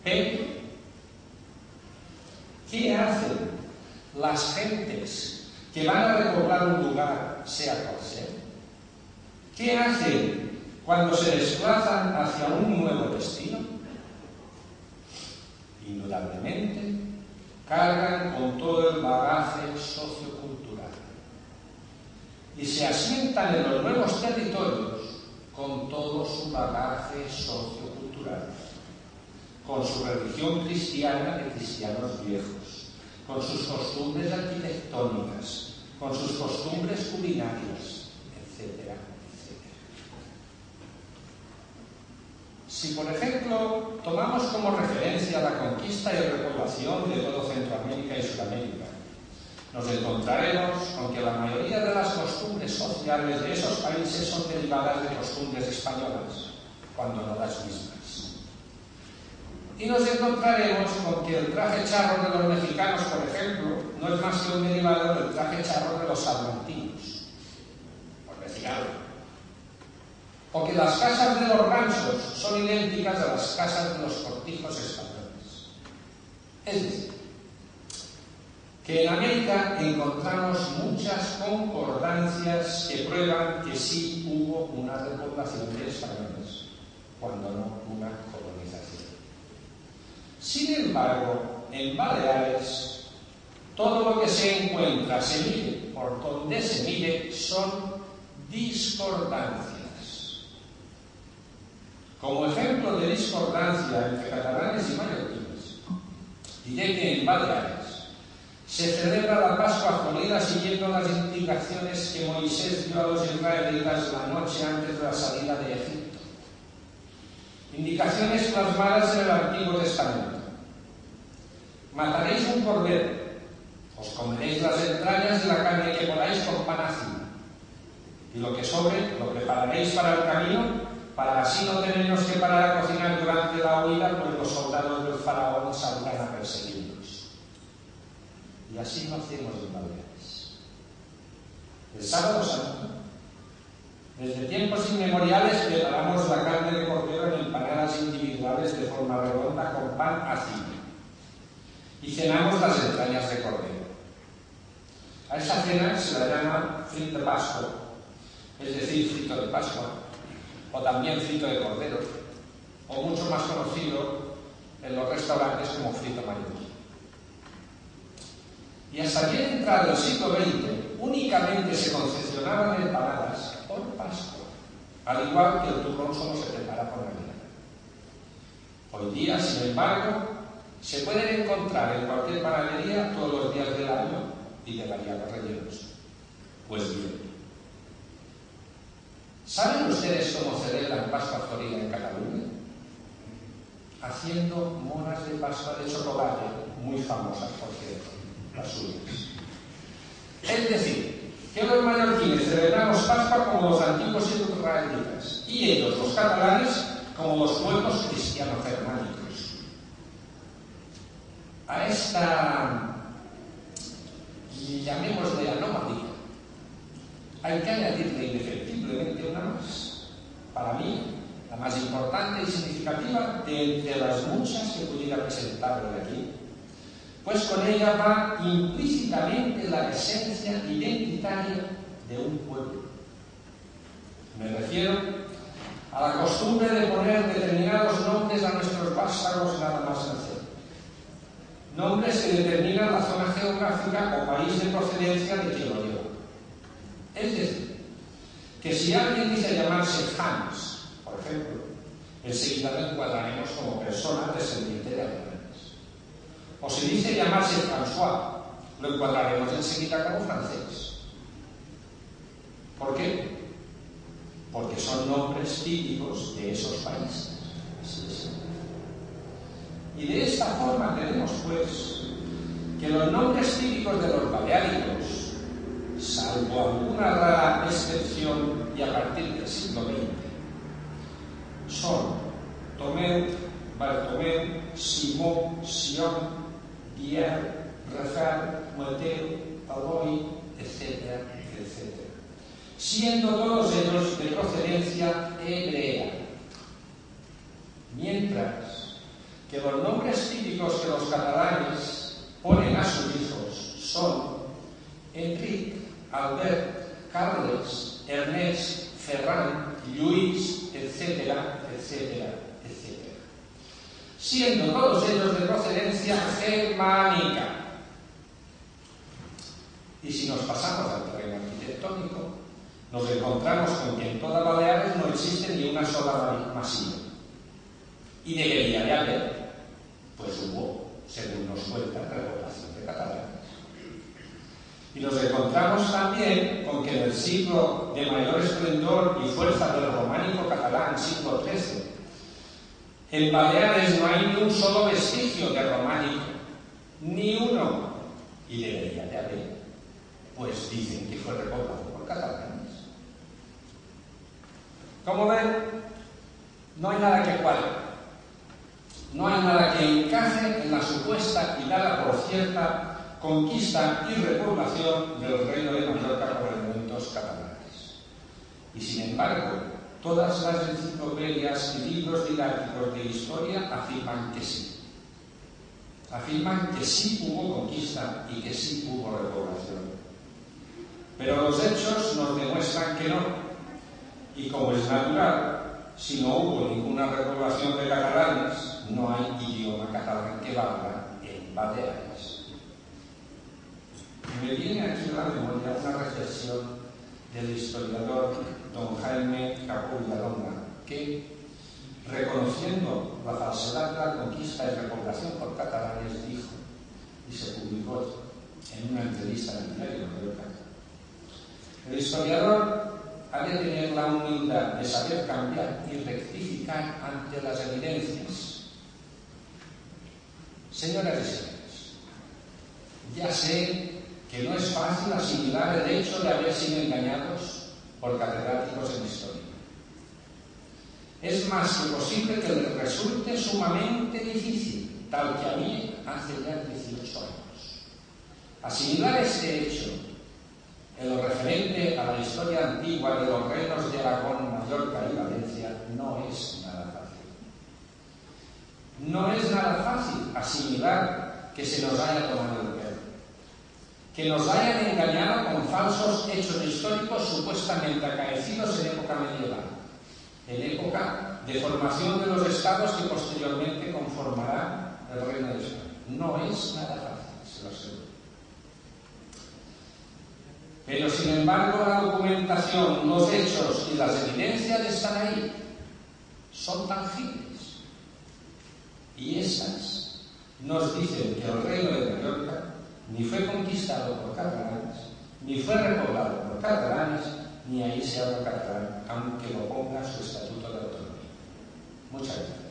Pero, ¿qué hacen las gentes que van a repoblar un lugar, sea cual sea? ¿Qué hacen cuando se desplazan hacia un nuevo destino? Indudablemente, cargan con todo el bagaje sociocultural y se asientan en los nuevos territorios con todo su bagaje sociocultural, con su religión cristiana de cristianos viejos, con sus costumbres arquitectónicas, con sus costumbres culinarias, etcétera, etcétera. Si, por ejemplo, tomamos como referencia la conquista y repoblación de todo Centroamérica y Sudamérica, nos encontraremos con que la mayoría de las costumbres sociales de esos países son derivadas de costumbres españolas, cuando no las mismas. Y nos encontraremos con que el traje charro de los mexicanos, por ejemplo, no es más que un derivado del traje charro de los salmantinos, por decir algo. O que las casas de los ranchos son idénticas a las casas de los cortijos españoles. Es decir, que en América encontramos muchas concordancias que prueban que sí hubo una repoblación de españoles, cuando no una colonización. Sin embargo, en Baleares, todo lo que se encuentra, se mire por donde se mire, son discordancias. Como ejemplo de discordancia entre catalanes y mallorquines, diré que en Baleares se celebra la Pascua Florida siguiendo las indicaciones que Moisés dio a los israelitas la noche antes de la salida de Egipto. Indicaciones plasmadas en el Antiguo Testamento. Mataréis un cordero, os comeréis las entrañas y la carne que podáis con pan ácido, y lo que sobre lo prepararéis para el camino, para así no tenernos que parar a cocinar durante la huida, pues los soldados del faraón saldrán a perseguirnos. Y así lo hacemos en Baleares. El sábado santo, desde tiempos inmemoriales, preparamos la carne de cordero en empanadas individuales de forma redonda con pan ácido. Y cenamos las entrañas de cordero. A esa cena se la llama frito de Pascua, es decir, frito de Pascua, o también frito de cordero, o mucho más conocido en los restaurantes como frito mallorquín. Y hasta bien entrado el siglo XX, únicamente se confeccionaban empanadas por Pascua, al igual que el turrón solo se prepara por Navidad. Hoy día, sin embargo, se pueden encontrar en cualquier panadería todos los días del año y de variados rellenos. Pues bien, ¿saben ustedes cómo celebran Pascua Florida en Cataluña? Haciendo monas de Pascua de chocolate, muy famosas, por cierto, las suyas. Es decir, que los mallorquines celebramos Pascua como los antiguos israelitas, y ellos, los catalanes, como los pueblos cristiano-germánicos. A esta, llamémosle anomalía, hay que añadirle indefectiblemente una más. Para mí, la más importante y significativa de entre las muchas que pudiera presentarle aquí, pues con ella va implícitamente la esencia identitaria de un pueblo. Me refiero a la costumbre de poner determinados nombres a nuestros vástagos nada más nacer. Nombres que determinan la zona geográfica o país de procedencia de quien lo lleva. Es decir, que si alguien dice llamarse Hans, por ejemplo, enseguida lo encuadraremos como persona descendiente de alemanes. O si dice llamarse François, lo encuadraremos enseguida como francés. ¿Por qué? Porque son nombres típicos de esos países. Y de esta forma tenemos, pues, que los nombres típicos de los baleáricos, salvo alguna rara excepción y a partir del siglo XX, son Tomeu, Bartomeu, Simó, Sion, Pierre, Rafael, Mateo, Aloy, etcétera, etcétera, siendo todos ellos de procedencia hebrea. Mientras que los nombres típicos que los catalanes ponen a sus hijos son Enric, Albert, Carles, Ernest, Ferran, Lluís, etcétera, etcétera, etcétera, siendo todos ellos de procedencia germánica. Y si nos pasamos al terreno arquitectónico, nos encontramos con que en toda Baleares no existe ni una sola masía. Y debería de haber, pues hubo, según nos cuenta, repoblación de catalanes. Y nos encontramos también con que en el siglo de mayor esplendor y fuerza del románico catalán, siglo XIII, en Baleares no hay ni un solo vestigio de románico, ni uno. Y debería de haber, pues dicen que fue repoblado por catalanes. Como ven, no hay nada que cuadre. No hay nada que encaje en la supuesta y dada por cierta conquista y repoblación del Reino de Mallorca por elementos catalanes. Y sin embargo, todas las enciclopedias y libros didácticos de historia afirman que sí. Afirman que sí hubo conquista y que sí hubo repoblación. Pero los hechos nos demuestran que no. Y como es natural, si no hubo ninguna repoblación de catalanes, no hay idioma catalán que valga en Baleares. Me viene aquí a la memoria una reflexión del historiador don Jaime Capó Villalonga, que, reconociendo la falsedad de la conquista y repoblación por catalanes, dijo, y se publicó en una entrevista en el diario Mallorca, el historiador ha de tener la humildad de saber cambiar y rectificar ante las evidencias. Señoras y señores, ya sé que no es fácil asimilar el hecho de haber sido engañados por catedráticos en historia. Es más que posible que les resulte sumamente difícil, tal que a mí hace ya 18 años. Asimilar este hecho en lo referente a la historia antigua de los reinos de Aragón, Mallorca y Valencia no es nada fácil. No es nada fácil asimilar que se nos haya tomado el pelo, que nos hayan engañado con falsos hechos históricos supuestamente acaecidos en época medieval, en época de formación de los estados que posteriormente conformarán el Reino de España. No es nada fácil, se lo aseguro. Pero, sin embargo, la documentación, los hechos y las evidencias están ahí. Son tangibles. Y estas nos dicen que el Reino de Mallorca ni fue conquistado por catalanes, ni fue repoblado por catalanes, ni ahí se habla catalán, aunque lo ponga su Estatuto de Autonomía. Muchas gracias.